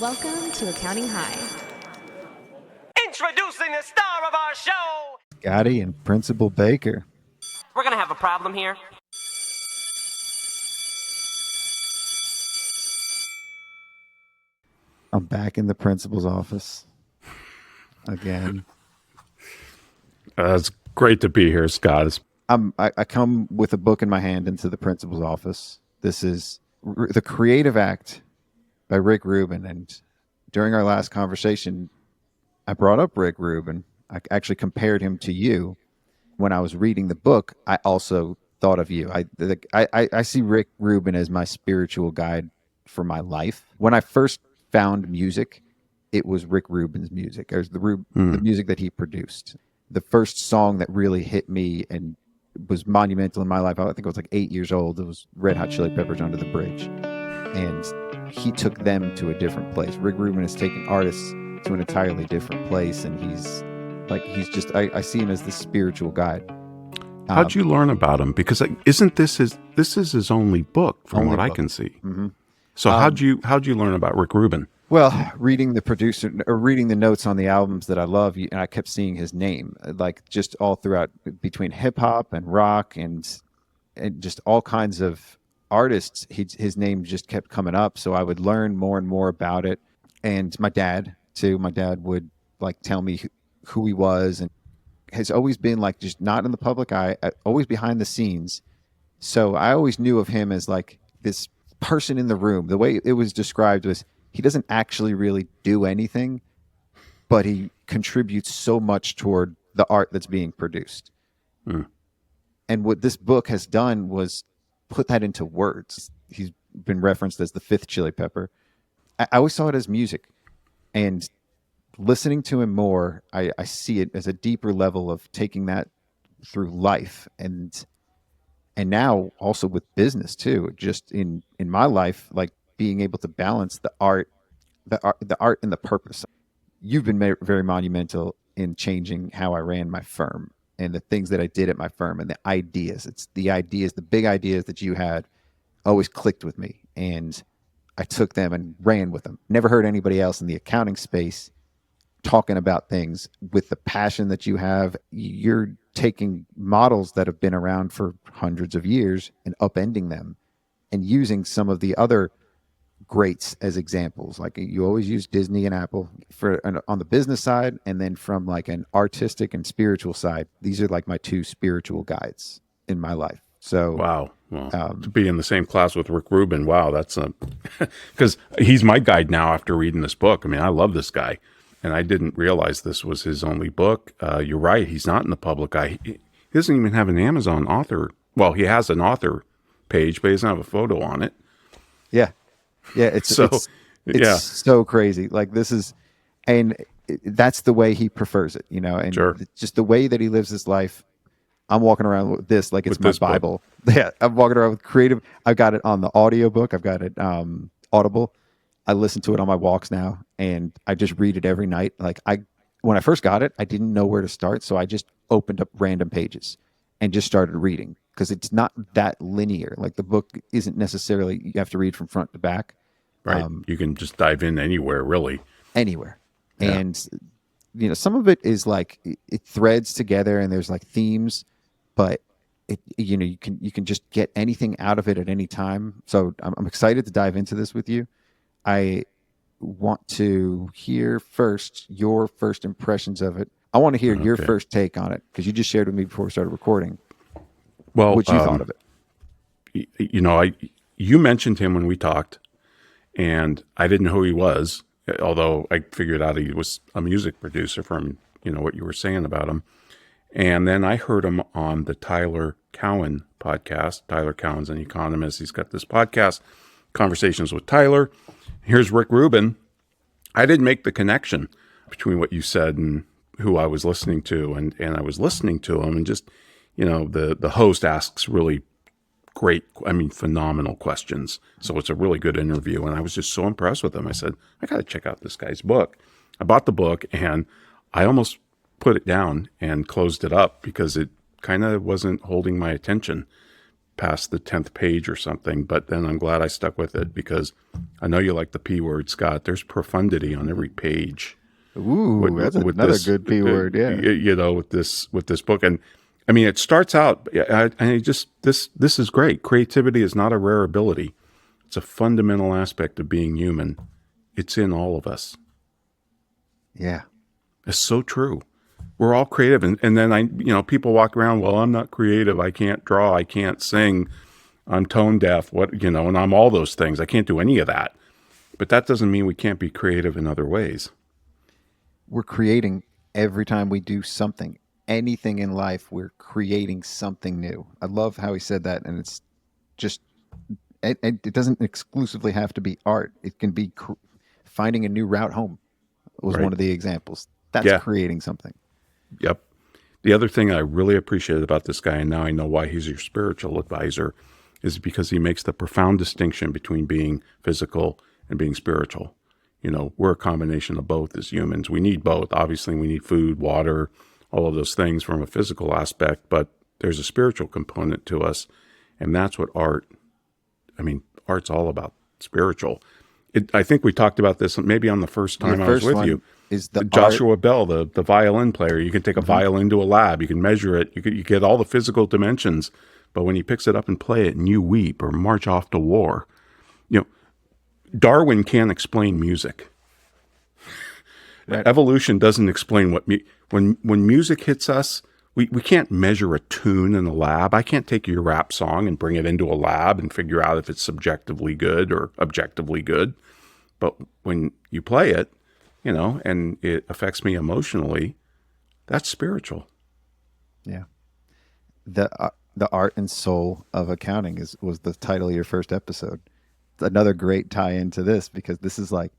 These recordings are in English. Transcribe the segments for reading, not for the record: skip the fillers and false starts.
Welcome to Accounting High. Introducing the star of our show, Scotty and Principal Baker. We're gonna have a problem here. I'm back in the principal's office again. It's great to be here, Scott. I come with a book in my hand into the principal's office. This is The Creative Act by Rick Rubin. And during our last conversation, I brought up Rick Rubin. I actually compared him to you. When I was reading the book, I also thought of you. I see Rick Rubin as my spiritual guide for my life. When I first found music, it was Rick Rubin's music. It was the music that he produced. The first song that really hit me and was monumental in my life, I think I was like 8 years old. It was Red Hot Chili Peppers, Under the Bridge. And he took them to a different place. Rick Rubin has taken artists to an entirely different place. And I see him as the spiritual guide. How'd you learn about him? Because isn't this is his only book from what I can see. Mm-hmm. So how'd you learn about Rick Rubin? Well, reading the notes on the albums that I love, and I kept seeing his name, like just all throughout between hip hop and rock and just all kinds of artists. His name just kept coming up, so I would learn more and more about it. And my dad too. My dad would like tell me who he was, and has always been like just not in the public eye, always behind the scenes. So I always knew of him as like this person in the room. The way it was described was he doesn't actually really do anything, but he contributes so much toward the art that's being produced. And what this book has done was put that into words. He's been referenced as the fifth Chili Pepper. I always saw it as music, and listening to him more, I see it as a deeper level of taking that through life, and now also with business too. Just in my life, like being able to balance the art and the purpose. You've been very monumental in changing how I ran my firm and the things that I did at my firm and the ideas. It's the ideas, the big ideas that you had always clicked with me, and I took them and ran with them. Never heard anybody else in the accounting space talking about things with the passion that you have. You're taking models that have been around for hundreds of years and upending them and using some of the other greats as examples. Like you always use Disney and Apple on the business side, and then from like an artistic and spiritual side, these are like my two spiritual guides in my life. So wow. Well, to be in the same class with Rick Rubin, wow, that's because he's my guide now after reading this book. I mean, I love this guy, and I didn't realize this was his only book. You're right, he's not in the public eye. He doesn't even have an Amazon author. Well, he has an author page, but he doesn't have a photo on it. Yeah, it's so crazy. Like this is, and that's the way he prefers it, and sure. Just the way that he lives his life. I'm walking around with this like it's my Bible. Yeah, I'm walking around with creative. I've got it on the audiobook. I've got it Audible. I listen to it on my walks now, and I just read it every night. Like when I first got it, I didn't know where to start, so I just opened up random pages and just started reading, because it's not that linear. Like the book isn't necessarily you have to read from front to back. Right. You can just dive in anywhere, really. Anywhere. Yeah. And some of it is like it threads together, and there's like themes, but you can just get anything out of it at any time. So I'm excited to dive into this with you. I want to hear first your first impressions of it. I want to hear your first take on it, because you just shared with me before we started recording. Well, what you thought of it. You mentioned him when we talked, and I didn't know who he was, although I figured out he was a music producer from what you were saying about him. And then I heard him on the Tyler Cowen podcast. Tyler Cowen's an economist. He's got this podcast, Conversations with Tyler. Here's Rick Rubin. I didn't make the connection between what you said and who I was listening to. And I was listening to him, and just, the host asks really great, phenomenal questions. So it's a really good interview. And I was just so impressed with him. I said, I got to check out this guy's book. I bought the book, and I almost put it down and closed it up because it kind of wasn't holding my attention past the 10th page or something. But then I'm glad I stuck with it, because I know you like the P word, Scott. There's profundity on every page. Ooh, that's another good P word. Yeah. You know, with this book. And I mean, it starts out, this is great. Creativity is not a rare ability. It's a fundamental aspect of being human. It's in all of us. Yeah. It's so true. We're all creative. And then people walk around, well, I'm not creative. I can't draw. I can't sing. I'm tone deaf. And I'm all those things. I can't do any of that. But that doesn't mean we can't be creative in other ways. We're creating every time we do something. Anything in life, we're creating something new. I love how he said that. And it's just, it doesn't exclusively have to be art. It can be finding a new route home was Right. one of the examples. That's creating something. Yep. The other thing I really appreciated about this guy, and now I know why he's your spiritual advisor, is because he makes the profound distinction between being physical and being spiritual. We're a combination of both as humans. We need both. Obviously, we need food, water, all of those things from a physical aspect, but there's a spiritual component to us, and that's what art's all about, spiritual. I think we talked about this maybe on the first time I was with you. Is the Joshua Bell, the violin player. You can take a violin to a lab. You can measure it. You get all the physical dimensions. But when he picks it up and play it, and you weep or march off to war, Darwin can't explain music. Right. Evolution doesn't explain when music hits us. We can't measure a tune in a lab. I can't take your rap song and bring it into a lab and figure out if it's subjectively good or objectively good. But when you play it, and it affects me emotionally, that's spiritual. Yeah. The art and soul of accounting was the title of your first episode. It's another great tie into this, because this is like,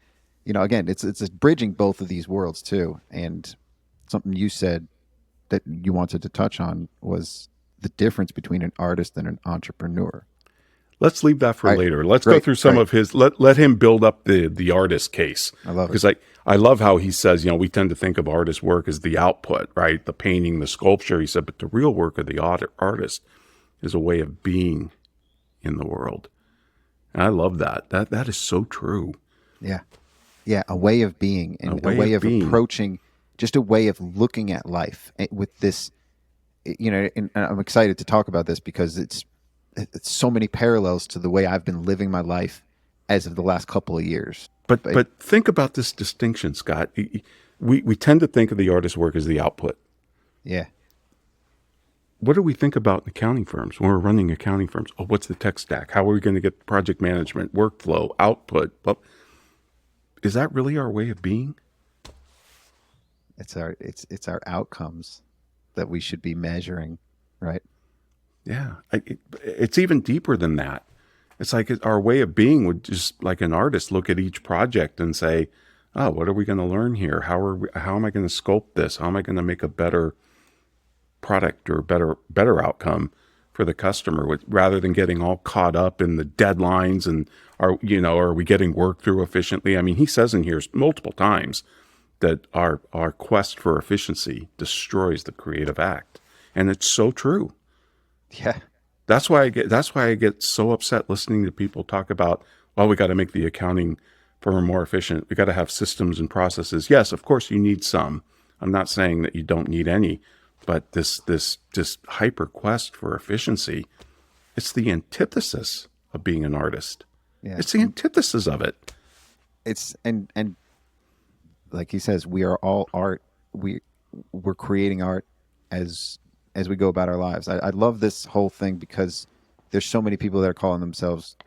again, it's bridging both of these worlds too. And something you said that you wanted to touch on was the difference between an artist and an entrepreneur. Let's leave that for later. Let's go through some of his. Let him build up the artist case. I love it, because I love how he says, we tend to think of artist work as the output, right? The painting, the sculpture. He said, but the real work of the artist is a way of being in the world. And I love that. That is so true. Yeah, yeah, a way of being, and a way of approaching, just a way of looking at life with this. And I'm excited to talk about this because it's so many parallels to the way I've been living my life as of the last couple of years. But think about this distinction, Scott. We tend to think of the artist's work as the output. Yeah. What do we think about in accounting firms when we're running accounting firms? Oh, what's the tech stack? How are we going to get project management, workflow, output? Well, is that really our way of being? It's our outcomes that we should be measuring, right? Yeah, it's even deeper than that. It's like our way of being would just, like an artist, look at each project and say, oh, what are we going to learn here? How am I going to sculpt this? How am I going to make a better product or better outcome for the customer, rather than getting all caught up in the deadlines and are we getting work through efficiently? I mean, he says in here multiple times that our quest for efficiency destroys the creative act. And it's so true. Yeah. That's why I get so upset listening to people talk about, well, we got to make the accounting firm more efficient. We got to have systems and processes. Yes, of course you need some. I'm not saying that you don't need any, but this hyper quest for efficiency, it's the antithesis of being an artist. Yeah. It's the antithesis of it. It's and like he says, we are all art. We're creating art as we go about our lives. I love this whole thing because there's so many people that are calling themselves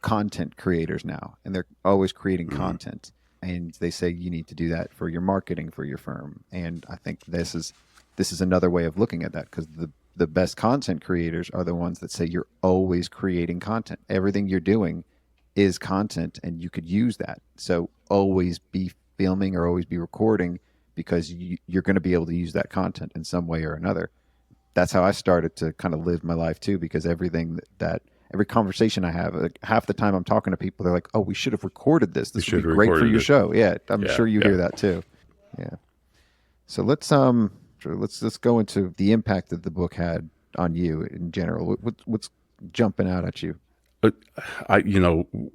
content creators now, and they're always creating content. And they say you need to do that for your marketing for your firm. And I think this is another way of looking at that, because the best content creators are the ones that say you're always creating content. Everything you're doing is content, and you could use that. So always be filming or always be recording, because you're going to be able to use that content in some way or another. That's how I started to kind of live my life too, because every conversation I have, like, half the time I'm talking to people, they're like, oh, we should have recorded this. This would be great for your show. Yeah. I'm sure you hear that too. Yeah. So let's go into the impact that the book had on you in general. What's jumping out at you?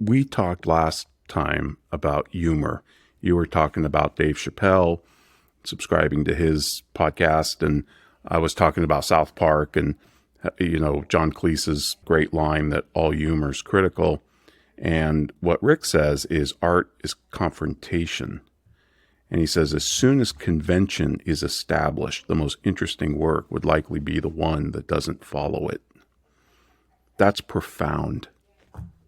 We talked last time about humor. You were talking about Dave Chappelle, subscribing to his podcast, and I was talking about South Park and, John Cleese's great line that all humor is critical. And what Rick says is art is confrontation. And he says, as soon as convention is established, the most interesting work would likely be the one that doesn't follow it. That's profound.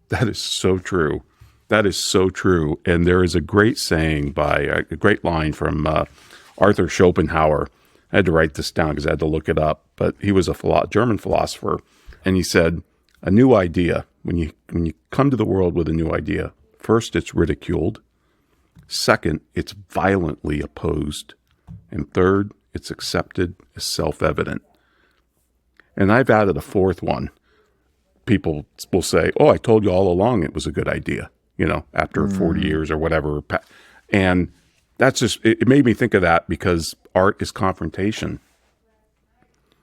That is so true. That is so true. And there is a great saying a great line from Arthur Schopenhauer. I had to write this down because I had to look it up, but he was a German philosopher. And he said, a new idea, when you come to the world with a new idea, first it's ridiculed. Second, it's violently opposed. And third, it's accepted as self-evident. And I've added a fourth one. People will say, oh, I told you all along it was a good idea, after 40 years or whatever. And that's just, it made me think of that because art is confrontation.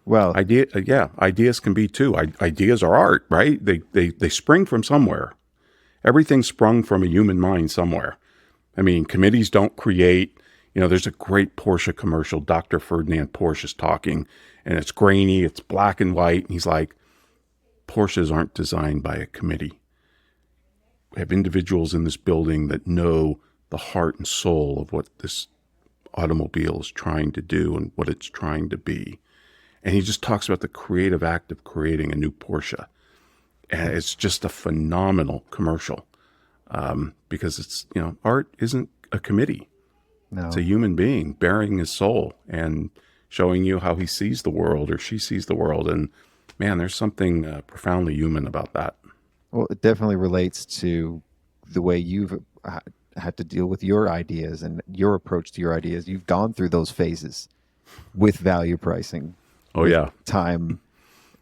Well, ideas can be too. Ideas are art, right? They spring from somewhere. Everything sprung from a human mind somewhere. I mean, committees don't create, there's a great Porsche commercial. Dr. Ferdinand Porsche is talking, and it's grainy, it's black and white. And he's like, Porsches aren't designed by a committee. We have individuals in this building that know the heart and soul of what this automobile is trying to do and what it's trying to be. And he just talks about the creative act of creating a new Porsche. And it's just a phenomenal commercial because it's, art isn't a committee. no. It's a human being bearing his soul and showing you how he sees the world or she sees the world. And man, there's something profoundly human about that. Well, it definitely relates to the way you've had to deal with your ideas and your approach to your ideas. You've gone through those phases with value pricing. Oh, yeah. Time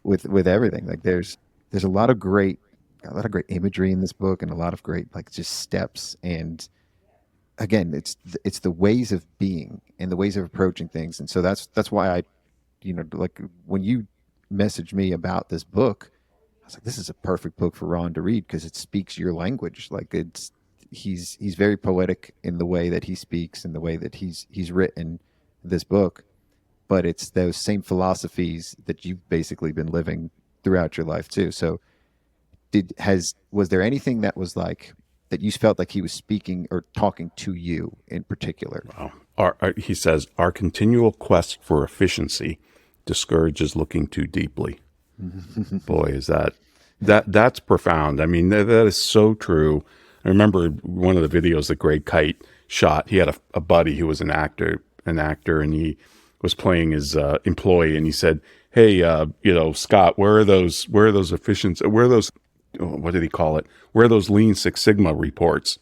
with everything. Like there's a lot of great imagery in this book and a lot of great just steps. And again, it's the ways of being and the ways of approaching things. And so that's why I, when you messaged me about this book, I was like, this is a perfect book for Ron to read because it speaks your language. He's very poetic in the way that he speaks and the way that he's written this book, but it's those same philosophies that you've basically been living throughout your life too. So was there anything that was that you felt like he was speaking or talking to you in particular? Wow. He says, our continual quest for efficiency discourages looking too deeply. Boy, is that's profound. I mean, that is so true. I remember one of the videos that Greg Kyte shot. He had a buddy who was an actor, and he was playing his employee, and he said, "Hey, Scott, where are those efficiency? Where are those? What did he call it? Where are those Lean Six Sigma reports?"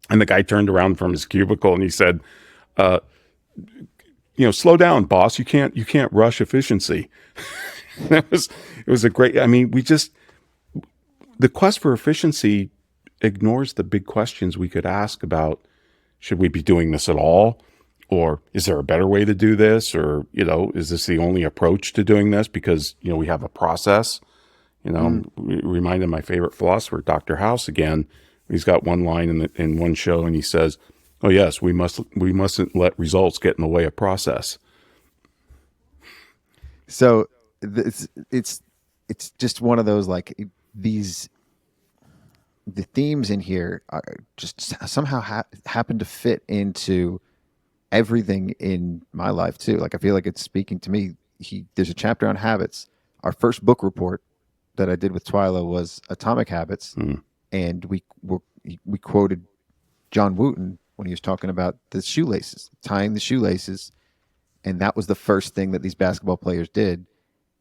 And the guy turned around from his cubicle and he said, slow down, boss. You can't rush efficiency. It was a great, the quest for efficiency ignores the big questions we could ask about, should we be doing this at all? Or is there a better way to do this? Or, is this the only approach to doing this? Because, we have a process, I'm reminded my favorite philosopher, Dr. House again. He's got one line in one show and he says, oh yes, we mustn't let results get in the way of process. So it's just one of those the themes in here are just somehow happen to fit into everything in my life too. I feel like it's speaking to me. There's a chapter on habits. Our first book report that I did with Twyla was Atomic Habits, and we quoted John Wooten when he was talking about the shoelaces, tying the shoelaces, and that was the first thing that these basketball players did.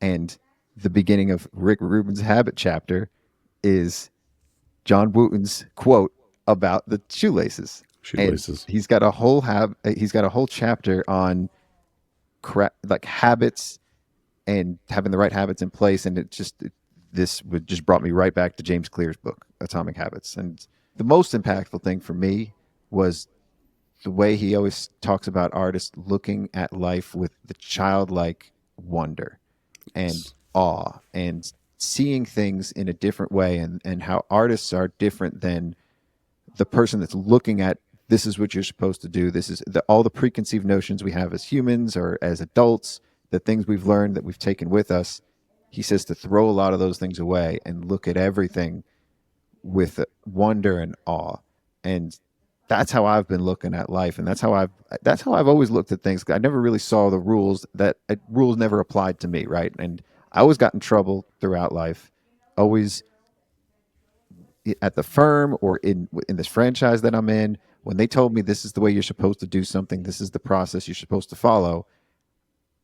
And the beginning of Rick Rubin's habit chapter is John Wooten's quote about the shoelaces. And he's got a whole chapter on habits and having the right habits in place. And this just brought me right back to James Clear's book, Atomic Habits. And the most impactful thing for me was the way he always talks about artists looking at life with the childlike wonder and awe and seeing things in a different way, and how artists are different than the person that's looking at, this is what you're supposed to do. This is all the preconceived notions we have as humans or as adults, the things we've learned that we've taken with us. He says to throw a lot of those things away and look at everything with wonder and awe. And that's how I've been looking at life. And that's how I've always looked at things. I never really saw the rules rules never applied to me. Right. And I always got in trouble throughout life, always at the firm or in this franchise that I'm in. When they told me this is the way you're supposed to do something, this is the process you're supposed to follow,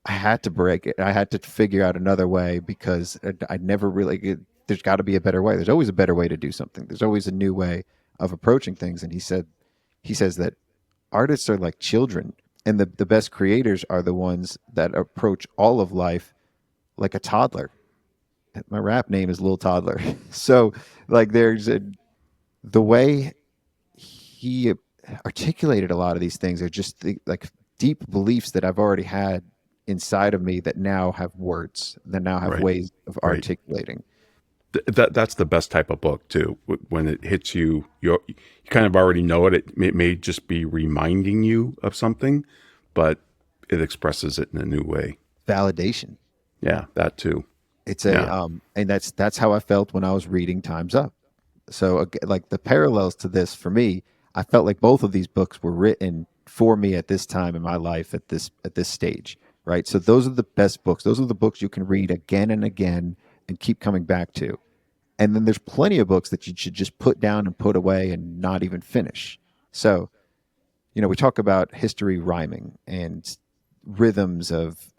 I had to break it. I had to figure out another way because I never really, there's got to be a better way. There's always a better way to do something. There's always a new way of approaching things. And he says that artists are like children, and the best creators are the ones that approach all of life like a toddler. My rap name is Lil Toddler. So like the way he articulated a lot of these things are just like deep beliefs that I've already had inside of me that now have words, that now have ways of articulating. That's the best type of book too. When it hits you, you kind of already know it. It may just be reminding you of something, but it expresses it in a new way. Validation. Yeah, that too. It's and that's how I felt when I was reading Time's Up. So like the parallels to this for me, I felt like both of these books were written for me at this time in my life at this stage, right? So those are the best books. Those are the books you can read again and again and keep coming back to. And then there's plenty of books that you should just put down and put away and not even finish. So, we talk about history rhyming and rhythms of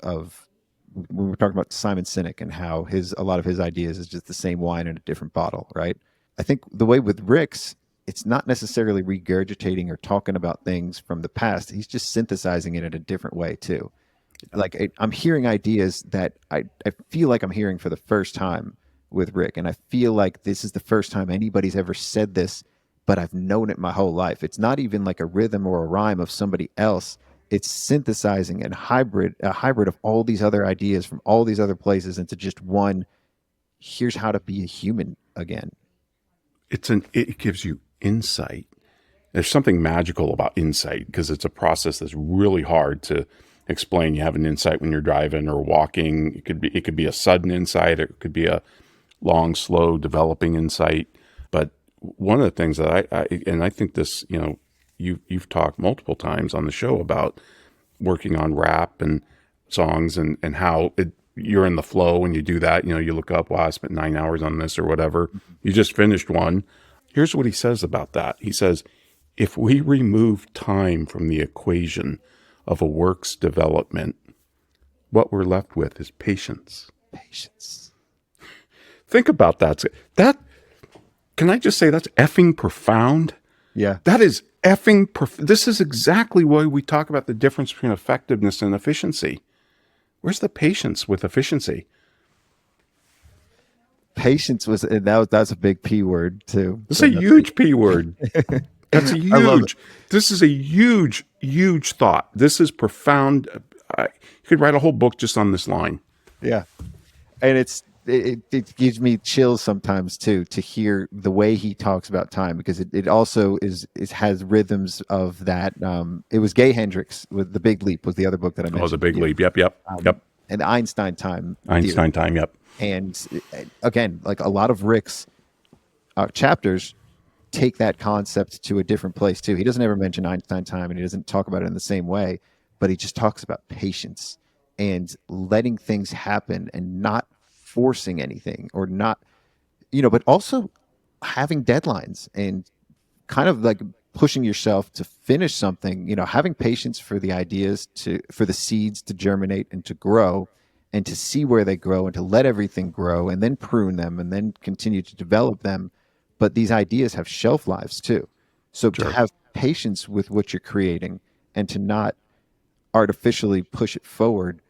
when we're talking about Simon Sinek and how a lot of his ideas is just the same wine in a different bottle, right? I think the way with Rick's, it's not necessarily regurgitating or talking about things from the past. He's just synthesizing it in a different way too. Like I'm hearing ideas that I feel like I'm hearing for the first time with Rick. And I feel like this is the first time anybody's ever said this, but I've known it my whole life. It's not even like a rhythm or a rhyme of somebody else. It's synthesizing a hybrid of all these other ideas from all these other places into just one. Here's how to be a human again. It gives you insight. There's something magical about insight because it's a process that's really hard to explain. You have an insight when you're driving or walking. It could be a sudden insight. It could be a long, slow developing insight. But one of the things that I think this, you've talked multiple times on the show about working on rap and songs and how you're in the flow when you do that. You look up, wow, I spent 9 hours on this or whatever. You just finished one. Here's what he says about that. He says, if we remove time from the equation of a work's development, what we're left with is patience. Patience. Think about that. Can I just say that's effing profound? Yeah. That is effing this is exactly why we talk about the difference between effectiveness and efficiency. Where's the patience with efficiency? Patience that's a big P word too. It's a huge P word. That's a huge. This is a huge, huge thought. This is profound. You could write a whole book just on this line. Yeah, and it gives me chills sometimes too to hear the way he talks about time, because it also has rhythms of that. It was Gay Hendricks with The Big Leap was the other book that I mentioned. Oh, The Big Leap. Yep. And Einstein time. Einstein time. Yep. And again, like a lot of Rick's chapters take that concept to a different place too. He doesn't ever mention Einstein time, and he doesn't talk about it in the same way, but he just talks about patience and letting things happen and not forcing anything or not, but also having deadlines and kind of like pushing yourself to finish something, having patience for the ideas for the seeds to germinate and to grow and to see where they grow and to let everything grow and then prune them and then continue to develop them. But these ideas have shelf lives too. So Sure. To have patience with what you're creating and to not artificially push it forward,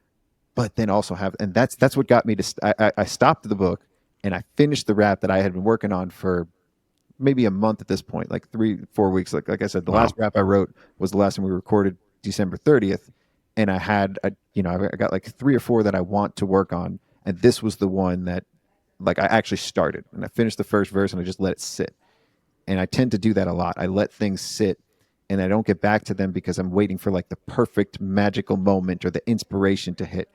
but then also and that's what got me to, I stopped the book and I finished the rap that I had been working on for maybe a month at this point, like 3-4 weeks. Like I said, the last rap I wrote was the last one we recorded December 30th. And I had, I got like 3 or 4 that I want to work on. And this was the one that like I actually started and I finished the first verse and I just let it sit. And I tend to do that a lot. I let things sit and I don't get back to them because I'm waiting for like the perfect magical moment or the inspiration to hit.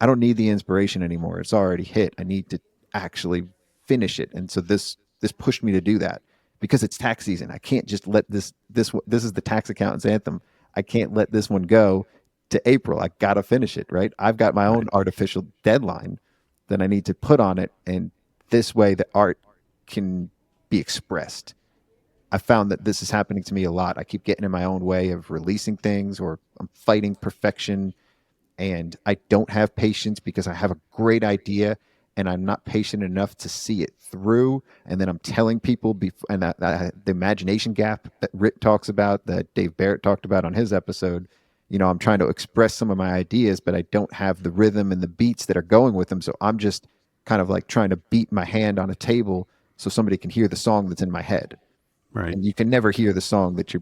I don't need the inspiration anymore. It's already hit. I need to actually finish it. And so this pushed me to do that because it's tax season. I can't just let this is the tax accountant's anthem. I can't let this one go to April. I got to finish it, right? I've got my own artificial deadline that I need to put on it. And this way the art can be expressed. I found that this is happening to me a lot. I keep getting in my own way of releasing things, or I'm fighting perfection, and I don't have patience because I have a great idea and I'm not patient enough to see it through. And then I'm telling people, and the imagination gap that Rick talks about, that Dave Barrett talked about on his episode, I'm trying to express some of my ideas, but I don't have the rhythm and the beats that are going with them. So I'm just kind of like trying to beat my hand on a table so somebody can hear the song that's in my head. Right. And you can never hear the song that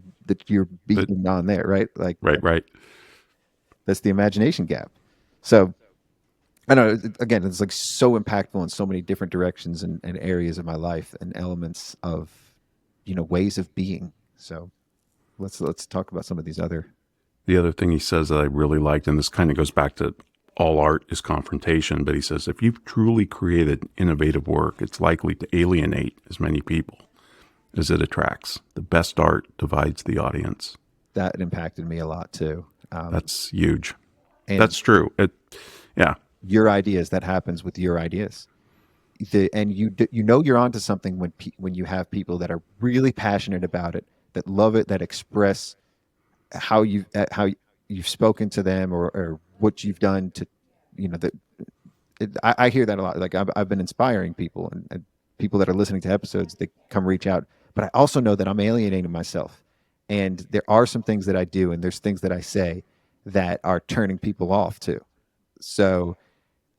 you're beating on there, right? Like right. That's the imagination gap. So I don't know, again, it's like so impactful in so many different directions and areas of my life and elements of, ways of being. So let's talk about some of these other. The other thing he says that I really liked, and this kind of goes back to all art is confrontation, but he says, if you've truly created innovative work, it's likely to alienate as many people as it attracts. The best art divides the audience. That impacted me a lot too. That's huge. And that's true. Your ideas, that happens with your ideas. And you're onto something when you have people that are really passionate about it, that love it, that express how you've spoken to them or what you've done to, I hear that a lot. Like I've been inspiring people and people that are listening to episodes, they come reach out, but I also know that I'm alienating myself. And there are some things that I do and there's things that I say that are turning people off too. So,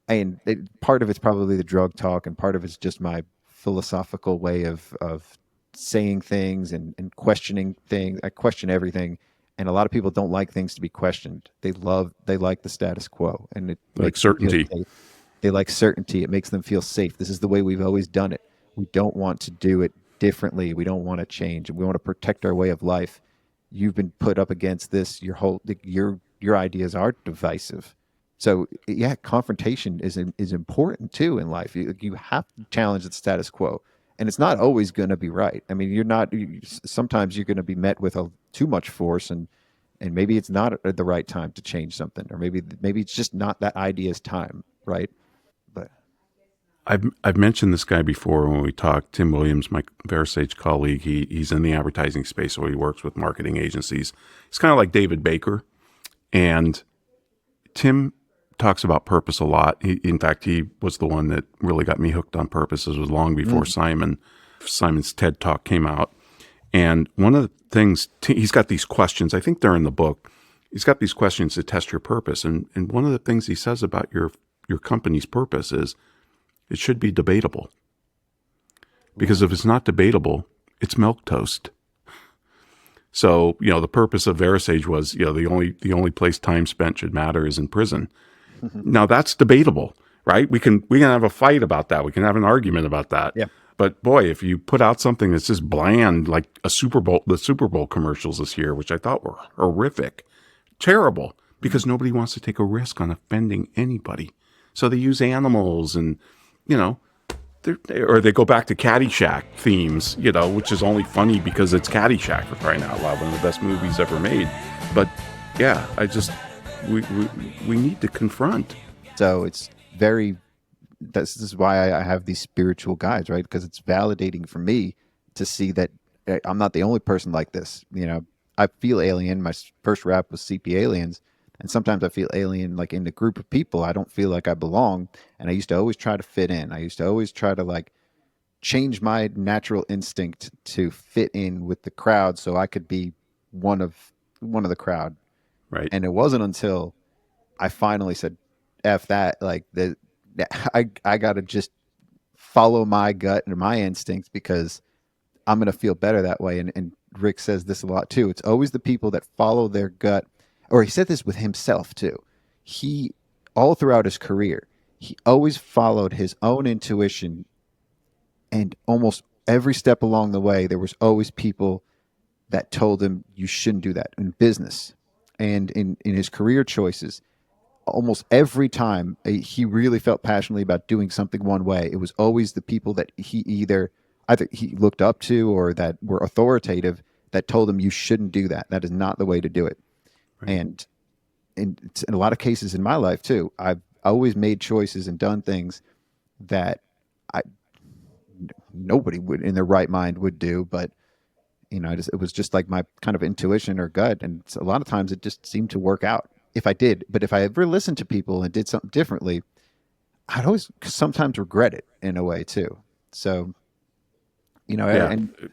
and part of it's probably the drug talk, and part of it's just my philosophical way of saying things and questioning things. I question everything, and a lot of people don't like things to be questioned. They like the status quo, and it like certainty. They like certainty. It makes them feel safe. This is the way we've always done it. We don't want to do it differently. We don't want to change. We want to protect our way of life. You've been put up against this. Your ideas are divisive. So yeah, confrontation is important too in life. You have to challenge the status quo, and it's not always going to be right. I mean, sometimes you're going to be met with too much force, and maybe it's not the right time to change something, or maybe it's just not that idea's time, right? But I've mentioned this guy before when we talked. Tim Williams, my VeraSage colleague, he's in the advertising space, so he works with marketing agencies. He's kind of like David Baker, and Tim talks about purpose a lot. In fact, he was the one that really got me hooked on purpose. It was long before Simon's TED Talk came out. And one of the things, he's got these questions, I think they're in the book. He's got these questions to test your purpose. And one of the things he says about your company's purpose is it should be debatable. Because if it's not debatable, it's milquetoast. So, the purpose of VeraSage was, the only place time spent should matter is in prison. Now that's debatable, right? We can have a fight about that. We can have an argument about that. Yeah. But boy, if you put out something that's just bland, like the Super Bowl commercials this year, which I thought were horrific, terrible, because nobody wants to take a risk on offending anybody. So they use animals and, or they go back to Caddyshack themes, which is only funny because it's Caddyshack, for crying out loud, one of the best movies ever made. But yeah, we need to confront. So it's this is why I have these spiritual guides, right? Because it's validating for me to see that I'm not the only person like this. I feel alien. My first rap was CP Aliens. And sometimes I feel alien, like in the group of people. I don't feel like I belong. And I used to always try to fit in. I used to always try to like change my natural instinct to fit in with the crowd so I could be one of the crowd. Right. And it wasn't until I finally said, F that, like I got to just follow my gut and my instincts because I'm going to feel better that way. And Rick says this a lot too. It's always the people that follow their gut. Or he said this with himself too. He, all throughout his career, he always followed his own intuition and almost every step along the way, there was always people that told him you shouldn't do that in business and in his career choices. Almost every time he really felt passionately about doing something one way, it was always the people that he either he looked up to or that were authoritative that told him you shouldn't do that. That is not the way to do it. Right. And in a lot of cases in my life too, I've always made choices and done things that nobody would in their right mind would do, but it was just like my kind of intuition or gut, and a lot of times it just seemed to work out if I did. But if I ever listened to people and did something differently, I'd always sometimes regret it in a way too. So, and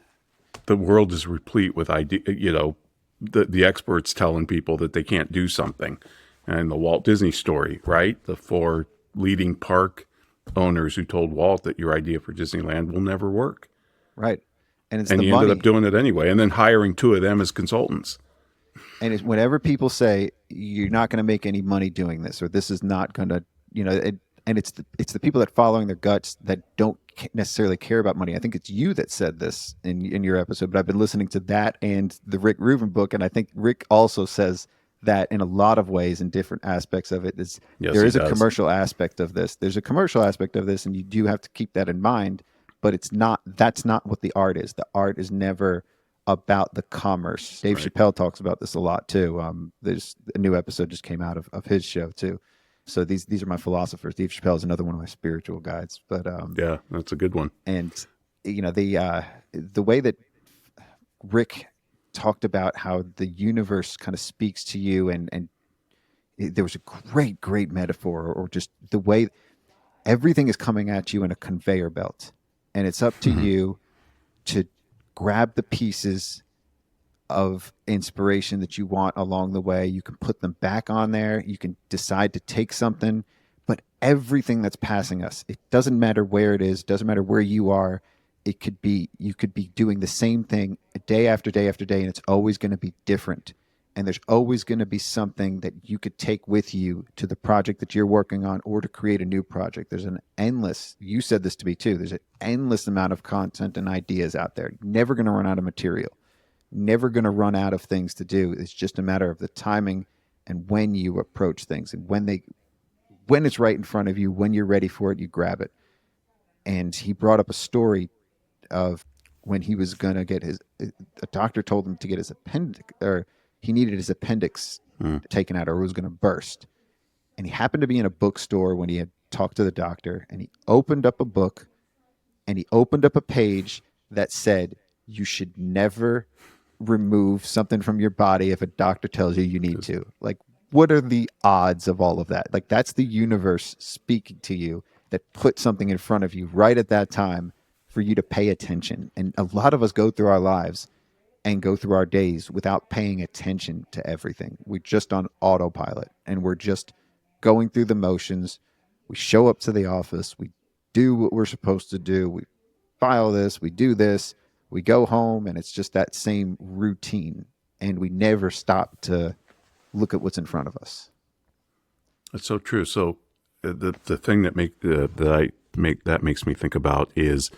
the world is replete with the experts telling people that they can't do something, and the Walt Disney story, right? The 4 leading park owners who told Walt that your idea for Disneyland will never work. Right. And he ended up doing it anyway, and then hiring 2 of them as consultants. And whenever people say you're not going to make any money doing this, or this is not going to, and it's the people that following their guts that don't necessarily care about money. I think it's you that said this in your episode, but I've been listening to that and the Rick Rubin book, and I think Rick also says that in a lot of ways in different aspects of it. There is a commercial aspect of this. There's a commercial aspect of this, and you do have to keep that in mind. But that's not what the art is. The art is never about the commerce. Dave Chappelle talks about this a lot too. There's a new episode just came out of his show too. So these are my philosophers. Dave Chappelle is another one of my spiritual guides. But yeah, that's a good one. And the way that Rick talked about how the universe kind of speaks to you, and there was a great metaphor, or just the way everything is coming at you in a conveyor belt, and it's up to you to grab the pieces of inspiration that you want along the way. You can put them back on there. You can decide to take something, but everything that's passing us, it doesn't matter where it is, doesn't matter where you are. You could be doing the same thing day after day after day, and it's always going to be different. And there's always going to be something that you could take with you to the project that you're working on, or to create a new project. There's you said this to me too, there's an endless amount of content and ideas out there. You're never going to run out of material, never going to run out of things to do. It's just a matter of the timing and when you approach things, and when it's right in front of you, when you're ready for it, you grab it. And he brought up a story of when he was going to get a doctor told him to get his appendix, or he needed his appendix taken out, or it was going to burst. And he happened to be in a bookstore when he had talked to the doctor, and he opened up a book, and he opened up a page that said, you should never remove something from your body if a doctor tells you need to. Like, what are the odds of all of that? Like, that's the universe speaking to you, that put something in front of you right at that time for you to pay attention. And a lot of us go through our lives and go through our days without paying attention to everything. We're just on autopilot, and we're just going through the motions. We show up to the office, we do what we're supposed to do, we file this, we do this, we go home, and it's just that same routine, and we never stop to look at what's in front of us. That's so true. So the thing that makes me think about is,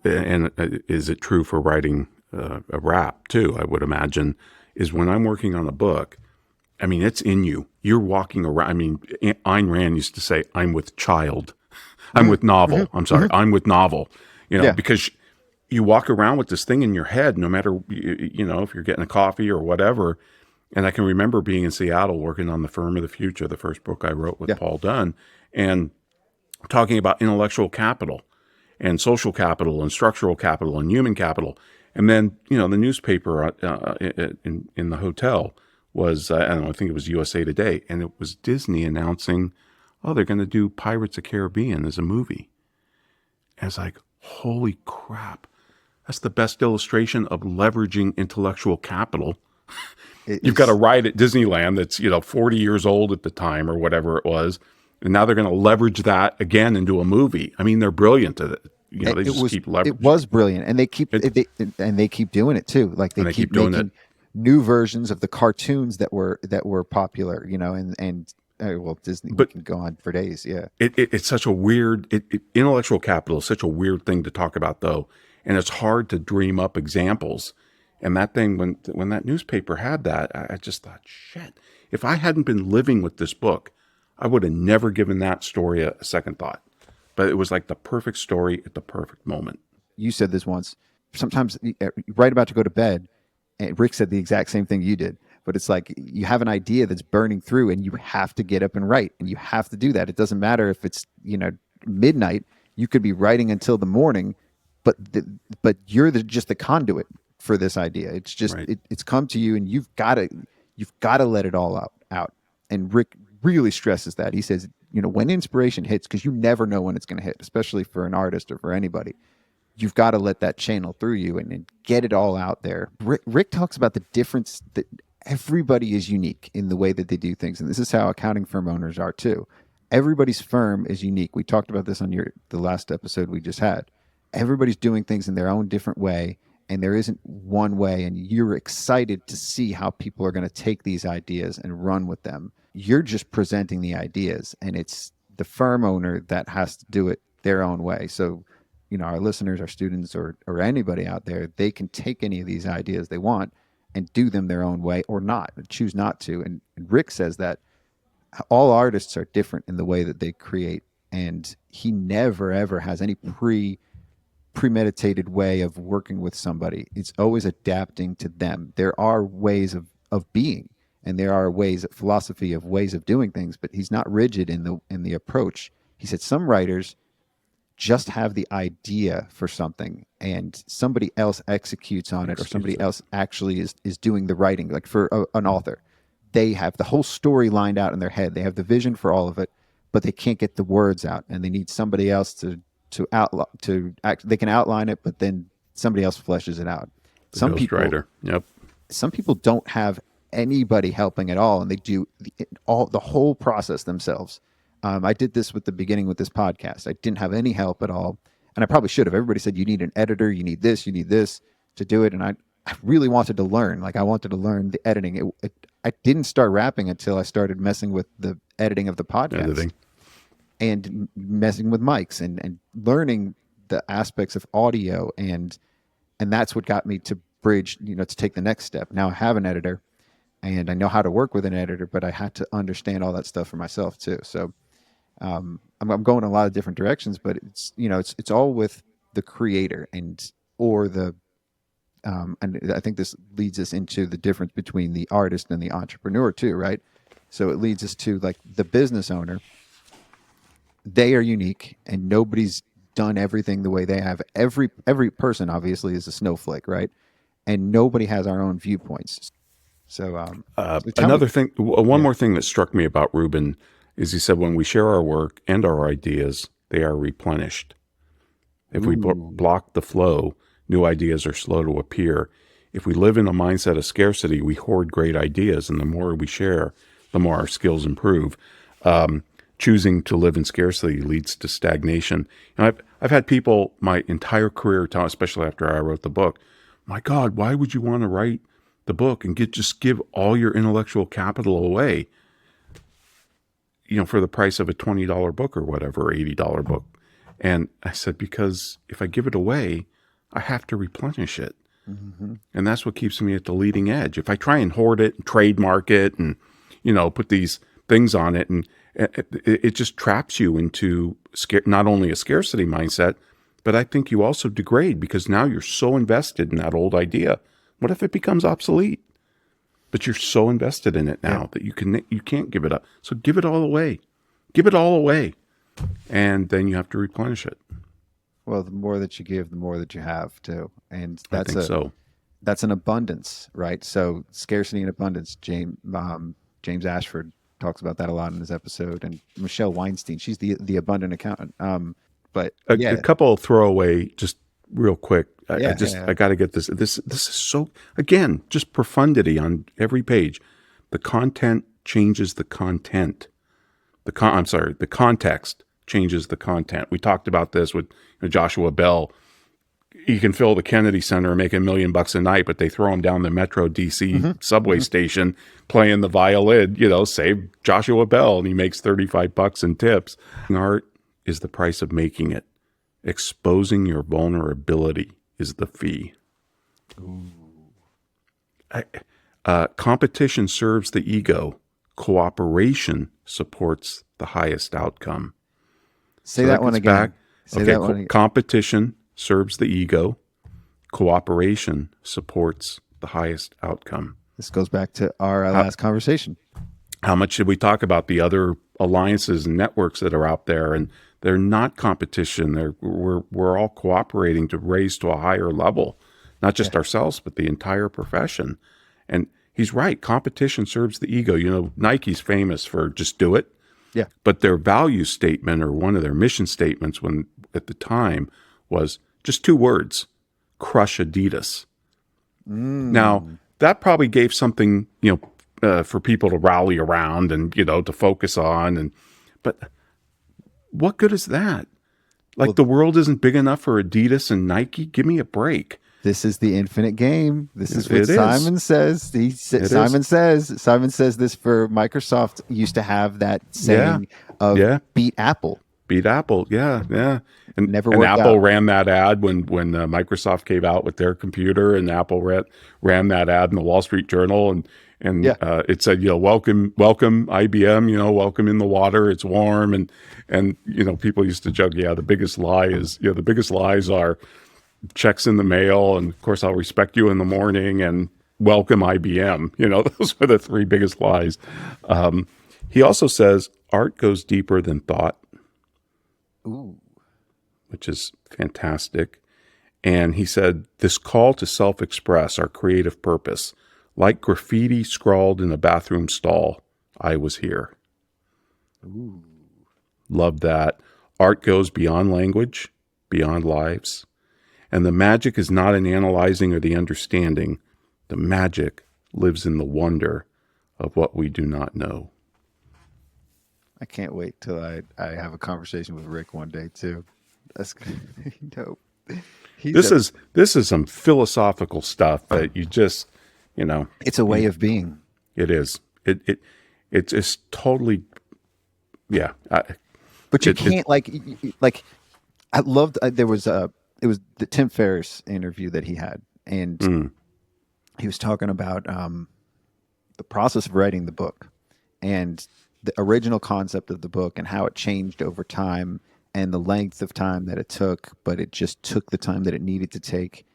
and is it true for writing a rap too, I would imagine, is when I'm working on a book, I mean, it's in you. You're walking around. I mean, Ayn Rand used to say, I'm with child. I'm with novel. I'm sorry. I'm with novel, because you walk around with this thing in your head, no matter, if you're getting a coffee or whatever. And I can remember being in Seattle working on The Firm of the Future, the first book I wrote with Paul Dunn, and talking about intellectual capital and social capital and structural capital and human capital. And then, the newspaper in the hotel was, I think it was USA Today, and it was Disney announcing, they're going to do Pirates of the Caribbean as a movie. And I was like, holy crap. That's the best illustration of leveraging intellectual capital. You've got a ride at Disneyland that's, 40 years old at the time or whatever it was. And now they're going to leverage that again into a movie. I mean, they're brilliant at it. They just keep leveraging. It was brilliant. And they keep they keep doing it too. Like they keep making new versions of the cartoons that were popular, and Disney, but we can go on for days. Yeah. It's such a weird, intellectual capital is such a weird thing to talk about though. and it's hard to dream up examples. And that thing, when that newspaper had that, I just thought, shit, if I hadn't been living with this book, I would have never given that story a second thought. But it was like the perfect story at the perfect moment. You said this once. Sometimes right about to go to bed, and Rick said the exact same thing you did. But it's like you have an idea that's burning through and you have to get up and write, and you have to do that. It doesn't matter if it's, midnight. You could be writing until the morning, but you're just the conduit for this idea. It's just Right. it's come to you, and you've got to let it all out. And Rick really stresses that. He says, when inspiration hits, because you never know when it's going to hit, especially for an artist or for anybody, you've got to let that channel through you and get it all out there. Rick talks about the difference that everybody is unique in the way that they do things. And this is how accounting firm owners are too. Everybody's firm is unique. We talked about this on the last episode we just had. Everybody's doing things in their own different way, and there isn't one way, and you're excited to see how people are going to take these ideas and run with them. You're just presenting the ideas, and it's the firm owner that has to do it their own way. So, our listeners, our students, or anybody out there, they can take any of these ideas they want and do them their own way, or not, choose not to. And Rick says that all artists are different in the way that they create, and he never ever has any premeditated way of working with somebody. It's always adapting to them. There are ways of being, and there are philosophy of ways of doing things, but he's not rigid in the approach. He said some writers just have the idea for something and somebody else executes on it, or somebody else actually is doing the writing. Like for an author, they have the whole story lined out in their head. They have the vision for all of it, but they can't get the words out, and they need somebody else to act. They can outline it, but then somebody else fleshes it out. Some Ghostwriter. Yep. Some people don't have anybody helping at all, and they do the whole process themselves. I did this with the beginning with this podcast. I didn't have any help at all, and I probably should have. Everybody said you need an editor, you need this to do it, and I really wanted to learn. Like I wanted to learn the editing. I didn't start rapping until I started messing with the editing of the podcast. Editing. And messing with mics and learning the aspects of audio, and that's what got me to bridge, to take the next step. Now I have an editor, and I know how to work with an editor, but I had to understand all that stuff for myself too. So I'm going in a lot of different directions, but it's all with the creator and I think this leads us into the difference between the artist and the entrepreneur too, right? So it leads us to like the business owner. They are unique, and nobody's done everything the way they have. Every person obviously is a snowflake, right? And nobody has our own viewpoints. So one more thing that struck me about Rubin is he said, when we share our work and our ideas, they are replenished. If we block the flow, new ideas are slow to appear. If we live in a mindset of scarcity, we hoard great ideas, and the more we share, the more our skills improve. Choosing to live in scarcity leads to stagnation. And I've had people my entire career tell, especially after I wrote the book, my God, why would you want to write the book and just give all your intellectual capital away, for the price of a $20 book or whatever, or $80 book? And I said, because if I give it away, I have to replenish it. Mm-hmm. And that's what keeps me at the leading edge. If I try and hoard it and trademark it and, put these things on it, and it just traps you into not only a scarcity mindset, but I think you also degrade, because now you're so invested in that old idea. What if it becomes obsolete? But you're so invested in it now that you can't give it up. So give it all away. Give it all away. And then you have to replenish it. Well, the more that you give, the more that you have too. And that's that's an abundance, right? So scarcity and abundance. James Ashford talks about that a lot in his episode, and Michelle Weinstein, she's the abundant accountant. But a couple of throwaway, just real quick. I got to get this. This is so, again, just profundity on every page. The content changes the content. The context changes the content. We talked about this with Joshua Bell. He can fill the Kennedy Center and make $1 million a night, but they throw him down the Metro DC subway station playing the violin, save Joshua Bell, and he makes $35 in tips. Art is the price of making it. Exposing your vulnerability is the fee. Competition serves the ego. Cooperation supports the highest outcome. Say that one again. Back. Say that one again. Competition serves the ego. Cooperation supports the highest outcome. This goes back to our last conversation. How much should we talk about the other alliances and networks that are out there? And they're not competition. We're all cooperating to raise to a higher level, not just ourselves, but the entire profession. And he's right. Competition serves the ego. You know, Nike's famous for just do it. Yeah. But their value statement, or one of their mission statements at the time, was just 2 words: crush Adidas. Now, that probably gave something, for people to rally around and, to focus on. But what good is that? Like, the world isn't big enough for Adidas and Nike? Give me a break. This is the infinite game. This is what It is. Simon says. Simon says this for Microsoft used to have that saying of beat Apple. Beat Apple, yeah. And Never and worked Apple out. ran that ad when Microsoft came out with their computer, and Apple ran that ad in the Wall Street Journal, and it said, welcome IBM, welcome in the water, it's warm, and people used to joke, the biggest lie is, the biggest lies are checks in the mail, and of course I'll respect you in the morning, and welcome IBM. Those are the 3 biggest lies. He also says art goes deeper than thought. Ooh. Which is fantastic. And he said, this call to self-express our creative purpose, like graffiti scrawled in a bathroom stall, I was here. Ooh. Love that. Art goes beyond language, beyond lives. And the magic is not in analyzing or the understanding. The magic lives in the wonder of what we do not know. I can't wait till I have a conversation with Rick one day too. That's dope. This is some philosophical stuff that you just, It's a way of being. It is. It's just totally, yeah. But you can't like I loved. It was the Tim Ferriss interview that he had, and he was talking about the process of writing the book and the original concept of the book and how it changed over time and the length of time that it took, but it just took the time that it needed to take.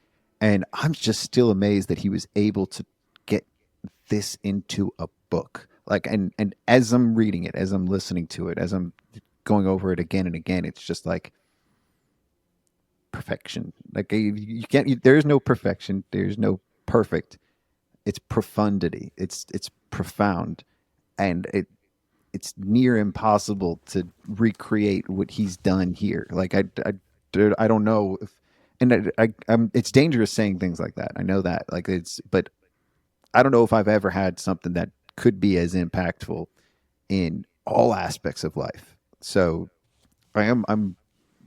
And I'm just still amazed that he was able to get this into a book. Like, and as I'm reading it, as I'm listening to it, as I'm going over it again and again, it's just like perfection. Like you can't, there's no perfection. There's no perfect. It's profundity. It's profound. And it's near impossible to recreate what he's done here. Like I don't know if, and I'm, it's dangerous saying things like that. I know that, like but I don't know if I've ever had something that could be as impactful in all aspects of life. So I'm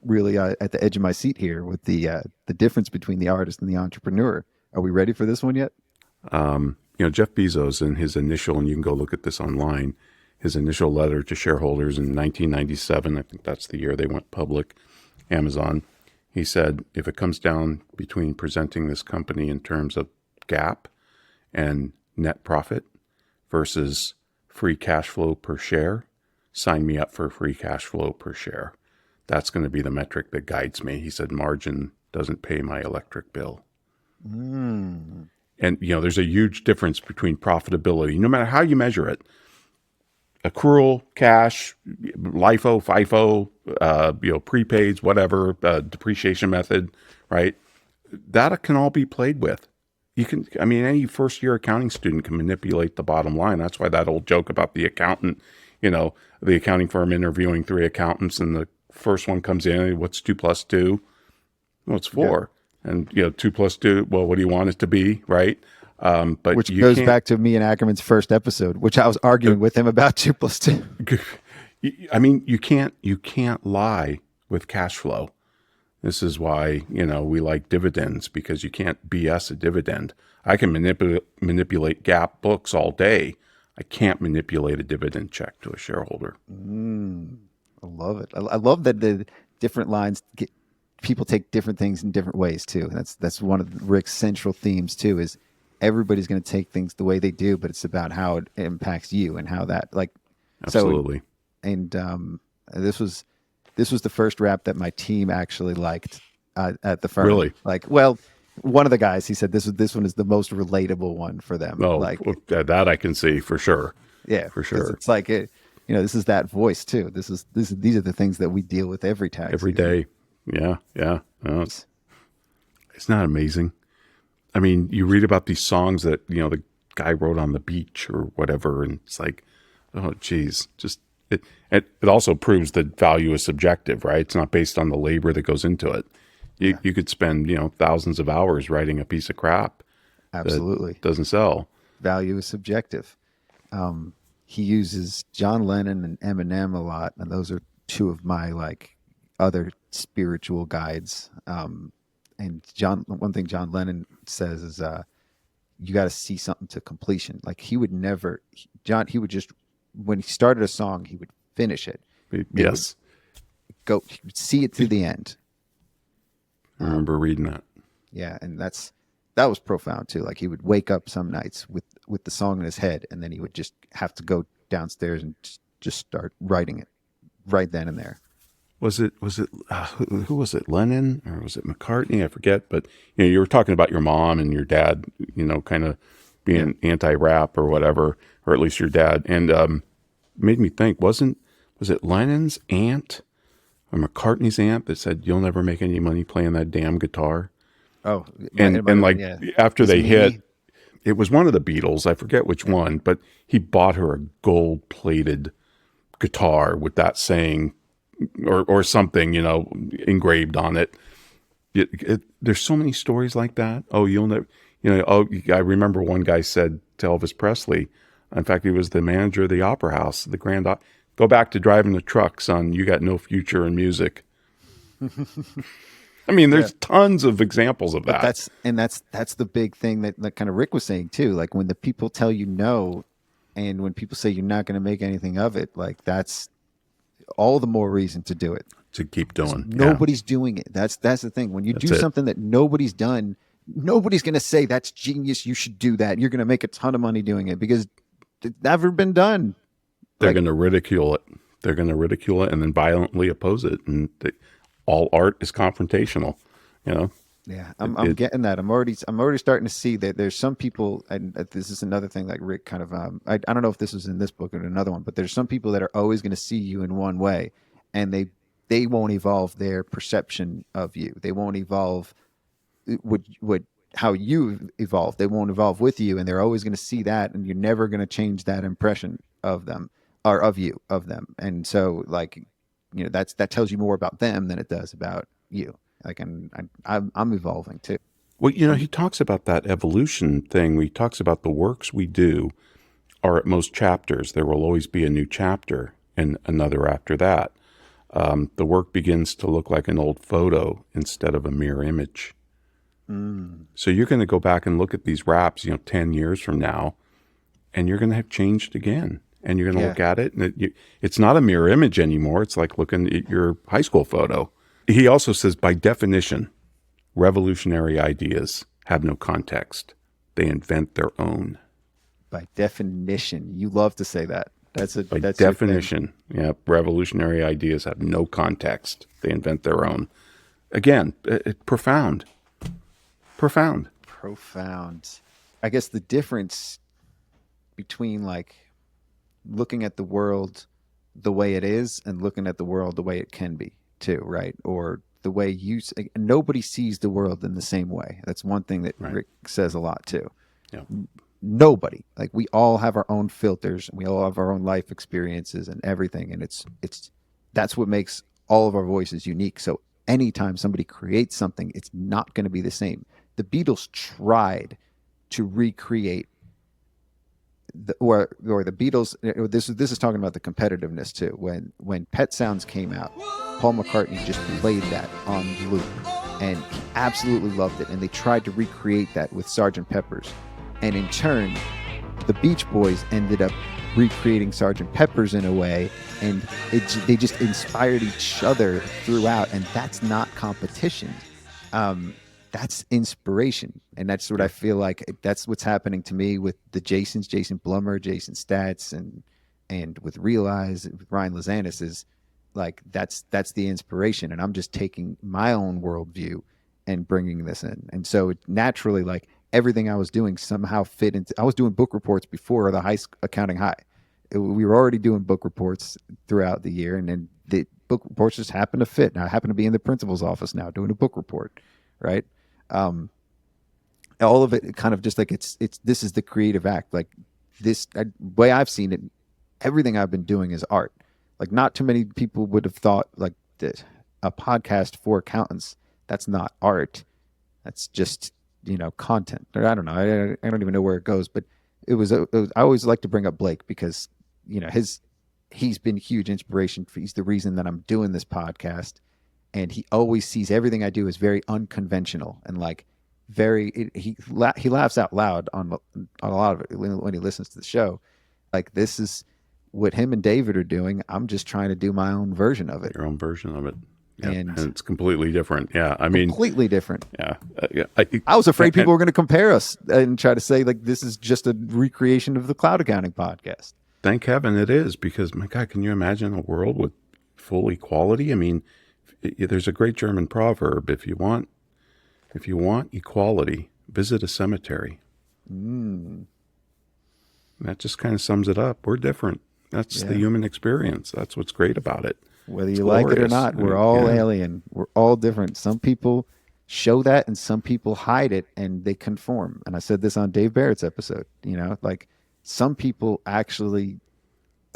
really at the edge of my seat here with the difference between the artist and the entrepreneur. Are we ready for this one yet? Jeff Bezos, in his initial, and you can go look at this online, his initial letter to shareholders in 1997, I think that's the year they went public, Amazon, he said, if it comes down between presenting this company in terms of GAAP and net profit versus free cash flow per share, sign me up for free cash flow per share. That's going to be the metric that guides me. He said, margin doesn't pay my electric bill. And, there's a huge difference between profitability, no matter how you measure it. Accrual, cash, LIFO, FIFO, prepaids, whatever, depreciation method, right? That can all be played with. Any first-year accounting student can manipulate the bottom line. That's why that old joke about the accountant, the accounting firm interviewing 3 accountants, and the first one comes in, what's 2 plus 2? Well, it's 4. Yeah. And, 2 plus 2, well, what do you want it to be, right? But which goes back to me and Ackerman's first episode, which I was arguing with him about 2 plus 2. You can't lie with cash flow. This is why, we like dividends, because you can't BS a dividend. I can manipulate GAAP books all day. I can't manipulate a dividend check to a shareholder. I love it. I love that the different lines people take different things in different ways too. And that's one of Rick's central themes too, is everybody's going to take things the way they do, but it's about how it impacts you and how that Absolutely. This was the first rap that my team actually liked at the firm. Really? One of the guys, he said this one is the most relatable one for them. Oh, that I can see for sure. Yeah, for sure. It's like this is that voice too. These are the things that we deal with every day. Yeah. Well, it's not amazing. I mean, you read about these songs that the guy wrote on the beach or whatever, and it's like, oh, geez, just it also proves that value is subjective, right? It's not based on the labor that goes into it. You could spend thousands of hours writing a piece of crap. Absolutely, that doesn't sell. Value is subjective. He uses John Lennon and Eminem a lot, and those are two of my other spiritual guides. And one thing John Lennon says is, you got to see something to completion. Like he would just, when he started a song, he would finish it. Yes. He would see it to the end. I remember reading that. Yeah. And that was profound too. Like he would wake up some nights with the song in his head, and then he would just have to go downstairs and just start writing it right then and there. Was it who was it, Lennon or was it McCartney? I forget, but you were talking about your mom and your dad, kind of being anti-rap or whatever, or at least your dad, and made me think, was it Lennon's aunt or McCartney's aunt that said, "You'll never make any money playing that damn guitar"? Oh, after they hit, it was one of the Beatles, I forget which one, but he bought her a gold-plated guitar with that saying or something, engraved on it. There's so many stories like that. Oh, you'll never, I remember one guy said to Elvis Presley, in fact, he was the manager of the Opera House, the Grand Opera, "Go back to driving the truck, son. You got no future in music." I mean, there's tons of examples of that. That's the big thing that kind of Rick was saying too. Like when the people tell you no, and when people say you're not going to make anything of it, that's all the more reason to do it. To keep doing. Nobody's doing it. That's the thing. When you do something that nobody's done, nobody's going to say that's genius. You should do that. You're going to make a ton of money doing it because it's never been done. They're going to ridicule it. They're going to ridicule it and then violently oppose it. And all art is confrontational, Yeah, I'm getting that. I'm already starting to see that there's some people, and this is another thing like Rick kind of, I don't know if this was in this book or in another one, but there's some people that are always going to see you in one way, and they won't evolve their perception of you. They won't evolve how you evolve. They won't evolve with you, and they're always going to see that, and you're never going to change that impression of them or of them. And so that tells you more about them than it does about you. I'm evolving too. Well, he talks about that evolution thing. He talks about the works we do are at most chapters. There will always be a new chapter and another after that. The work begins to look like an old photo instead of a mere image. So you're going to go back and look at these raps, 10 years from now, and you're going to have changed again. And you're going to look at it, and it's not a mirror image anymore. It's like looking at your high school photo. He also says, by definition, revolutionary ideas have no context. They invent their own. By definition. You love to say that. That's definition. Yeah, revolutionary ideas have no context. They invent their own. Again, profound. Profound. I guess the difference between looking at the world the way it is and looking at the world the way it can be too, right? Or the way nobody sees the world in the same way. That's one thing that Rick says a lot too. Yeah. Nobody, we all have our own filters and we all have our own life experiences and everything. And that's what makes all of our voices unique. So anytime somebody creates something, it's not going to be the same. The Beatles tried to recreate or the Beatles. This is talking about the competitiveness too. When Pet Sounds came out, Paul McCartney just played that on loop, and he absolutely loved it. And they tried to recreate that with Sgt. Pepper's, and in turn, the Beach Boys ended up recreating Sgt. Pepper's in a way, and they just inspired each other throughout, and that's not competition. That's inspiration, and that's what I feel like. That's what's happening to me with the Jasons, Jason Blummer, Jason Statz, and with Realize, with Ryan Lozanis, is like that's the inspiration, and I'm just taking my own worldview and bringing this in, and so it naturally, like everything I was doing somehow fit into. I was doing book reports before the accounting high. We were already doing book reports throughout the year, and then the book reports just happened to fit. Now I happen to be in the principal's office now doing a book report, right? All of it kind of just like it's this is the creative act. Like this way I've seen it, everything I've been doing is art. Like not too many people would have thought like that a podcast for accountants, that's not art. That's just, content. Or I don't know. I don't even know where it goes, but it was I always like to bring up Blake because, he's been huge inspiration. He's the reason that I'm doing this podcast. And he always sees everything I do as very unconventional and like he laughs out loud on a lot of it when he listens to the show. Like this is what him and David are doing. I'm just trying to do my own version of it. Your own version of it. Yeah. And it's completely different. Yeah. I mean, completely different. Yeah. I was afraid people were going to compare us and try to say like, this is just a recreation of the Cloud Accounting podcast. Thank heaven it is, because my God, can you imagine a world with full equality? I mean, there's a great German proverb: if you want equality, visit a cemetery. That just kind of sums it up. We're different. That's the human experience. That's what's great about it. Whether you like it or not, we're all alien. We're all different. Some people show that, and some people hide it, and they conform. And I said this on Dave Barrett's episode. Like some people actually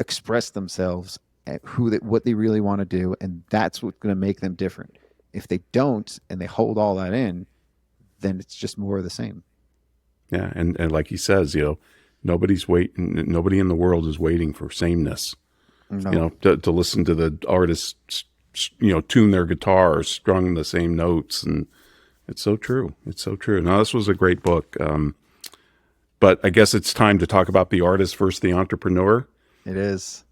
express themselves at what they really want to do, and that's what's going to make them different. If they don't, and they hold all that in, then it's just more of the same. Yeah, and like he says, nobody's waiting. Nobody in the world is waiting for sameness. No. To listen to the artists, tune their guitar or strung the same notes, and it's so true. It's so true. Now, this was a great book, but I guess it's time to talk about the artist versus the entrepreneur. It is.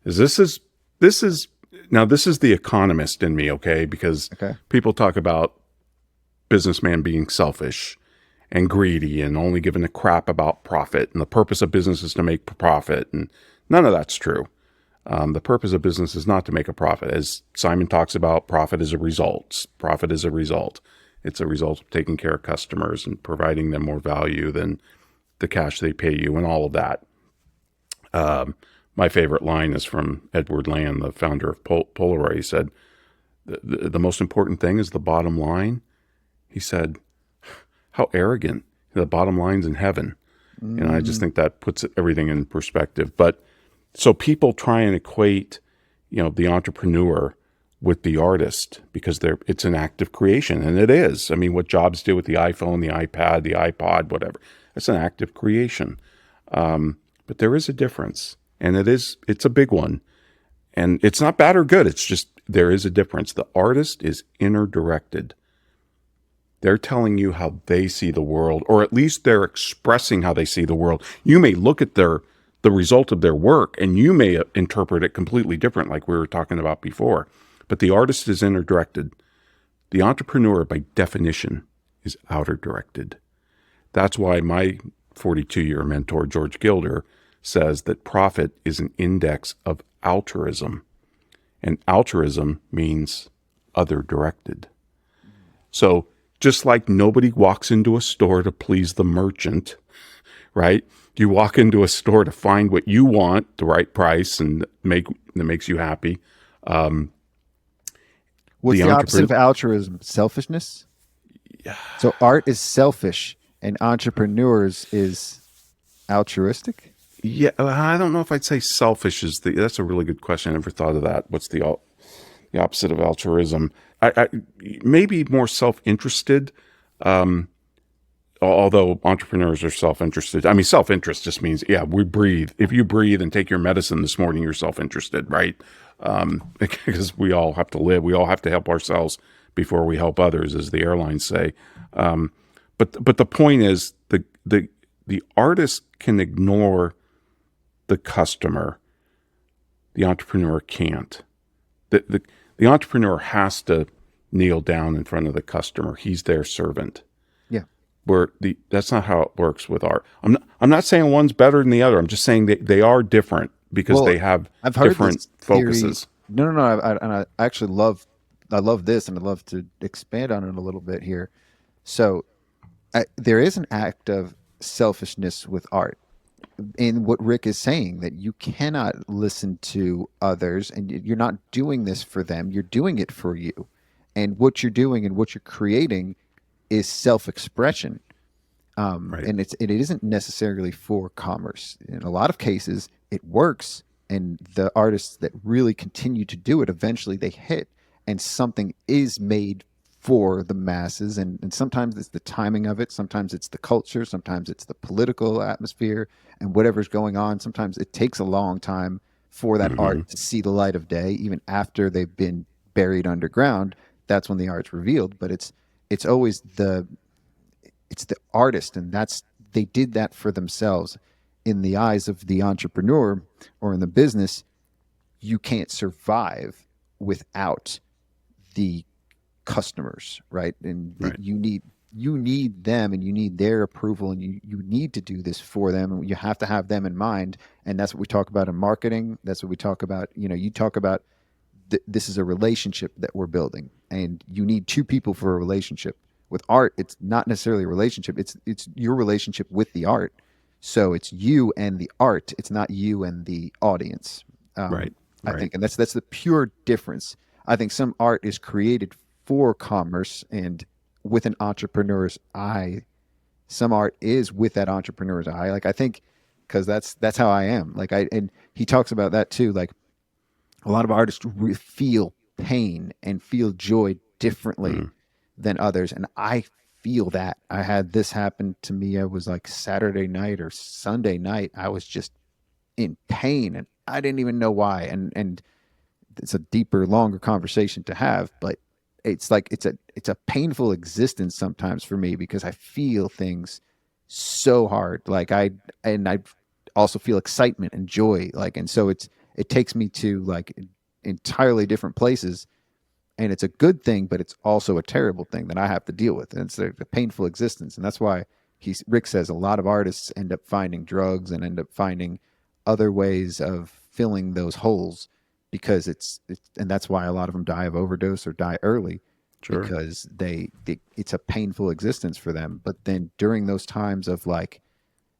This is the economist in me, okay? Because people talk about businessman being selfish and greedy and only giving a crap about profit, and the purpose of business is to make profit, and none of that's true. The purpose of business is not to make a profit. As Simon talks about, profit is a result. Profit is a result. It's a result of taking care of customers and providing them more value than the cash they pay you and all of that. My favorite line is from Edward Land, the founder of Polaroid. He said, the most important thing is the bottom line. He said, how arrogant. The bottom line's in heaven. And I just think that puts everything in perspective. But so people try and equate, the entrepreneur with the artist because it's an act of creation, and it is. I mean, what Jobs did with the iPhone, the iPad, the iPod, whatever, it's an act of creation. But there is a difference, and it's a big one, and it's not bad or good. It's just there is a difference. The artist is inner directed. They're telling you how they see the world, or at least they're expressing how they see the world. You may look at the result of their work, and you may interpret it completely different, like we were talking about before. But the artist is inner directed. The entrepreneur, by definition, is outer directed. That's why my 42-year mentor, George Gilder, says that profit is an index of altruism. And altruism means other directed. So just like nobody walks into a store to please the merchant, right? You walk into a store to find what you want, the right price, and that makes you happy. What's the opposite of altruism? Selfishness? Yeah. So art is selfish, and entrepreneurs is altruistic? Yeah, I don't know if I'd say selfish that's a really good question. I never thought of that. What's the opposite of altruism? I maybe more self-interested, although entrepreneurs are self-interested. I mean, self-interest just means, we breathe. If you breathe and take your medicine this morning, you're self-interested, right? Because we all have to live. We all have to help ourselves before we help others, as the airlines say. But the point is, the artist can ignore the customer, the entrepreneur can't. The entrepreneur has to kneel down in front of the customer. He's their servant. Yeah. That's not how it works with art. I'm not saying one's better than the other. I'm just saying they are different because they have different focuses. No. I actually love this, and I'd love to expand on it a little bit here. So there is an act of selfishness with art in what Rick is saying, that you cannot listen to others, and you're not doing this for them. You're doing it for you. And what you're doing and what you're creating is self-expression. Right. And it isn't necessarily for commerce. In a lot of cases, it works, and the artists that really continue to do it, eventually they hit, and something is made for the masses. And sometimes it's the timing of it. Sometimes it's the culture. Sometimes it's the political atmosphere and whatever's going on. Sometimes it takes a long time for that art to see the light of day, even after they've been buried underground. That's when the art's revealed. But it's always the artist, and they did that for themselves. In the eyes of the entrepreneur or in the business, you can't survive without the customers, right? And Right. you need them, and you need their approval, and you need to do this for them, and you have to have them in mind. And that's what we talk about in marketing. That's what we talk about. You talk about this is a relationship that we're building, and you need two people for a relationship. With art, it's not necessarily a relationship. It's your relationship with the art. So it's you and the art. It's not you and the audience. Right. I think, and that's the pure difference. I think some art is created for commerce and with an entrepreneur's eye. Some art is with that entrepreneur's eye. Like, I think, because that's how I am. Like, and he talks about that too. Like, a lot of artists feel pain and feel joy differently than others, and I feel that. I had this happen to me. I was like Saturday night or Sunday night. I was just in pain, and I didn't even know why. And it's a deeper, longer conversation to have, but it's like it's a painful existence sometimes for me, because I feel things so hard. Like I also feel excitement and joy. Like, and so it takes me to like entirely different places, and it's a good thing, but it's also a terrible thing that I have to deal with. And it's a painful existence. And that's why Rick says a lot of artists end up finding drugs and end up finding other ways of filling those holes, because and that's why a lot of them die of overdose or die early. Sure. Because it's a painful existence for them. But then during those times of like,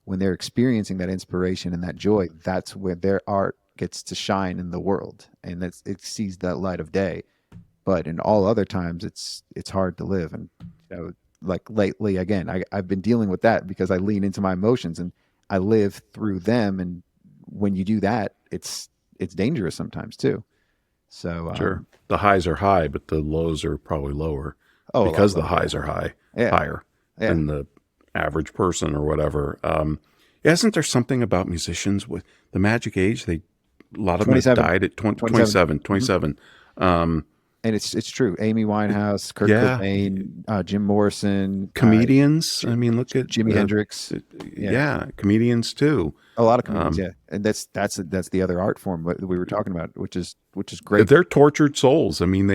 when they're experiencing that inspiration and that joy, that's where their art gets to shine in the world, and it sees that light of day. But in all other times, it's hard to live. And like lately, again, I've been dealing with that because I lean into my emotions and I live through them. And when you do that, it's dangerous sometimes too. So Sure, the highs are high, but the lows are probably lower a because the lot highs are higher than the average person or whatever. Isn't there something about musicians with the magic age? A lot of them have died at 27. And it's true. Amy Winehouse, Kurt Cobain, Jim Morrison, comedians. I mean, look at Jimi Hendrix. Comedians too. A lot of comedians, and that's the other art form that we were talking about, which is great. They're tortured souls. I mean,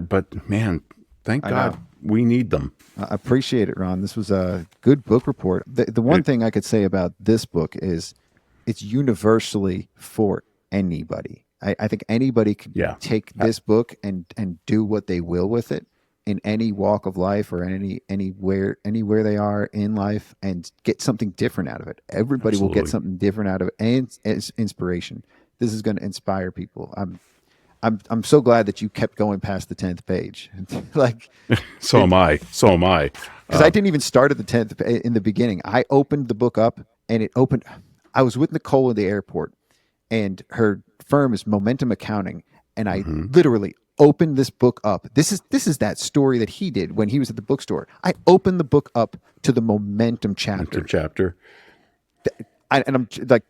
but man, thank God we need them. I appreciate it, Ron. This was a good book report. The one thing I could say about this book is it's universally for anybody. I think anybody can take this book and do what they will with it in any walk of life or anywhere they are in life, and get something different out of it. Everybody will get something different out of it, and it's inspiration. This is going to inspire people. I'm so glad that you kept going past the 10th page. Like, so am I. Because I didn't even start at the 10th in the beginning. I opened the book up, and it opened. I was with Nikole in the airport, and her firm is Momentum Accounting, and I literally opened this book up. This is that story that he did when he was at the bookstore. I opened the book up to the Momentum chapter. And I'm like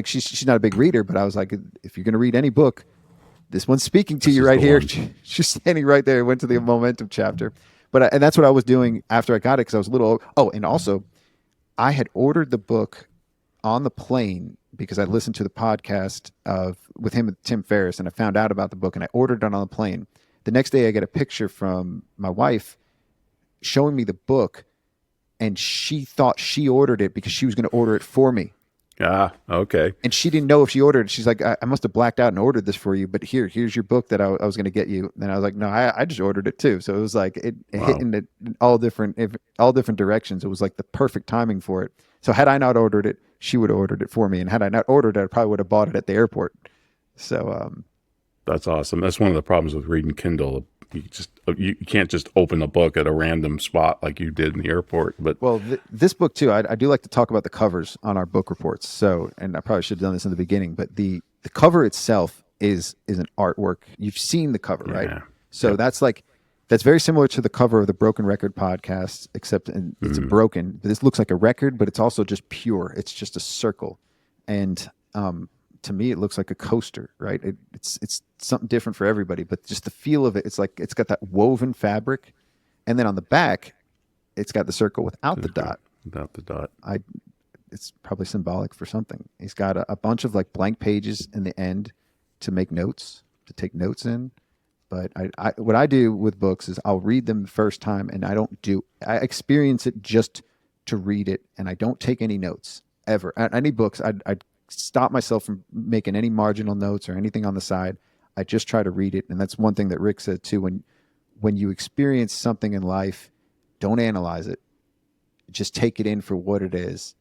she's not a big reader, but I was like, if you're going to read any book, this one's speaking to you right here. She's standing right there. Went to the Momentum chapter, and that's what I was doing after I got it, because I was a little. Oh, and also, I had ordered the book on the plane because I listened to the podcast with him and Tim Ferriss, and I found out about the book, and I ordered it on the plane. The next day, I get a picture from my wife showing me the book, and she thought she ordered it because she was going to order it for me. Ah, okay. And she didn't know if she ordered it. She's like, I must have blacked out and ordered this for you, but here's your book that I was going to get you. And I was like, no, I just ordered it too. So it was like it hit in all different directions. It was like the perfect timing for it. So had I not ordered it, she would have ordered it for me. And had I not ordered it, I probably would have bought it at the airport. So that's awesome. That's one of the problems with reading Kindle. You can't just open a book at a random spot like you did in the airport. But this book too, I do like to talk about the covers on our book reports. So, and I probably should have done this in the beginning, but the cover itself is an artwork. You've seen the cover, right? So that's very similar to the cover of the Broken Record podcast, except it's broken. But this looks like a record, but it's also just pure. It's just a circle, and to me, it looks like a coaster, right? It's something different for everybody, but just the feel of it, it's like it's got that woven fabric, and then on the back, it's got the circle without the dot. Without the dot. It's probably symbolic for something. He's got a bunch of like blank pages in the end to make notes, to take notes in. But what I do with books is I'll read them the first time, and I experience it just to read it, and I don't take any notes ever. Any books, I'd stop myself from making any marginal notes or anything on the side. I just try to read it. And that's one thing that Rick said too. When you experience something in life, don't analyze it. Just take it in for what it is.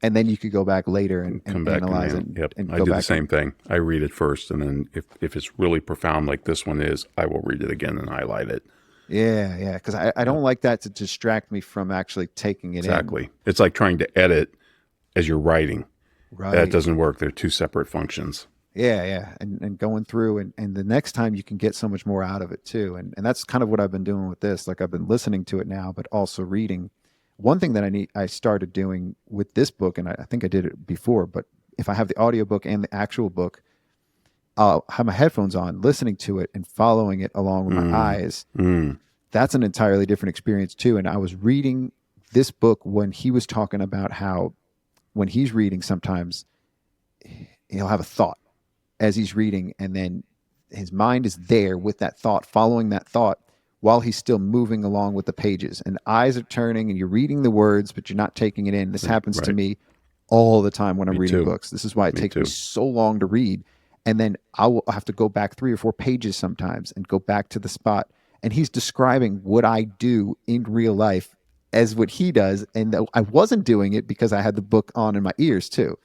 And then you could go back later and analyze it. Yep. And I do the same thing. I read it first. And then if it's really profound like this one is, I will read it again and highlight it. Yeah. Because I don't like that to distract me from actually taking it in. Exactly. It's like trying to edit as you're writing. Right. That doesn't work. They're two separate functions. Yeah. And going through and the next time you can get so much more out of it too. And that's kind of what I've been doing with this. Like I've been listening to it now, but also reading. One thing that I started doing with this book, and I think I did it before, but if I have the audiobook and the actual book, I'll have my headphones on, listening to it and following it along with my eyes. That's an entirely different experience too. And I was reading this book when he was talking about how when he's reading, sometimes he'll have a thought as he's reading, and then his mind is there with that thought, following that thought while he's still moving along with the pages, and eyes are turning and you're reading the words, but you're not taking it in. This happens to me all the time when I'm reading books. This is why it takes me so long to read. And then I will have to go back 3 or 4 pages sometimes and go back to the spot. And he's describing what I do in real life as what he does, and I wasn't doing it because I had the book on in my ears too.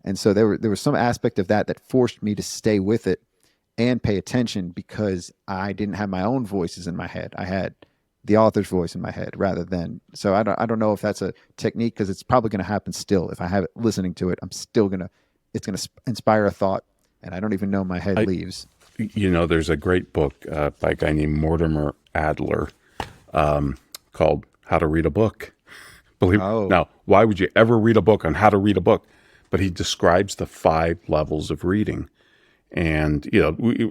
And so there was some aspect of that forced me to stay with it and pay attention, because I didn't have my own voices in my head. I had the author's voice in my head rather than. So I don't know if that's a technique, because it's probably going to happen still. If I have it listening to it, it's going to inspire a thought, and I don't even know my head leaves. There's a great book by a guy named Mortimer Adler called How to Read a Book. Now, why would you ever read a book on how to read a book? But he describes the 5 levels of reading. And,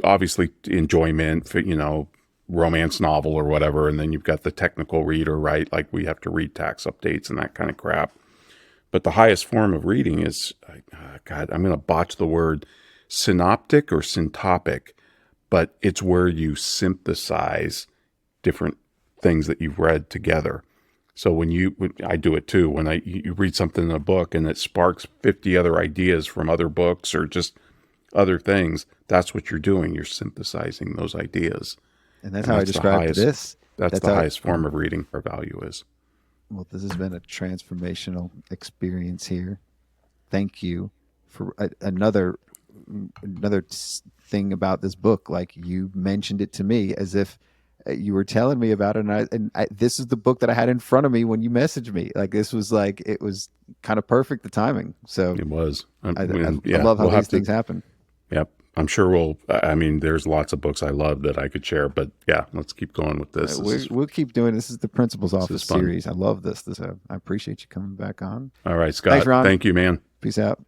obviously enjoyment, romance novel or whatever. And then you've got the technical reader, right? Like we have to read tax updates and that kind of crap. But the highest form of reading is, God, I'm going to botch the word, synoptic or syntopic, but it's where you synthesize different things that you've read together. So I do it too, when you read something in a book and it sparks 50 other ideas from other books or just other things, that's what you're doing. You're synthesizing those ideas. And that's how I described this. That's the highest form of reading our value is. Well, this has been a transformational experience here. Thank you for another thing about this book. Like, you mentioned it to me as if you were telling me about it, and this is the book that I had in front of me when you messaged me. Like, this was like, it was kind of perfect, the timing. So it was. I love how these things happen. Yep. I'm sure there's lots of books I love that I could share, but yeah, let's keep going with this. We'll keep doing this. This is the Principal's Office series. I love this. I appreciate you coming back on. All right, Scott. Thanks, Ron. Thank you, man. Peace out.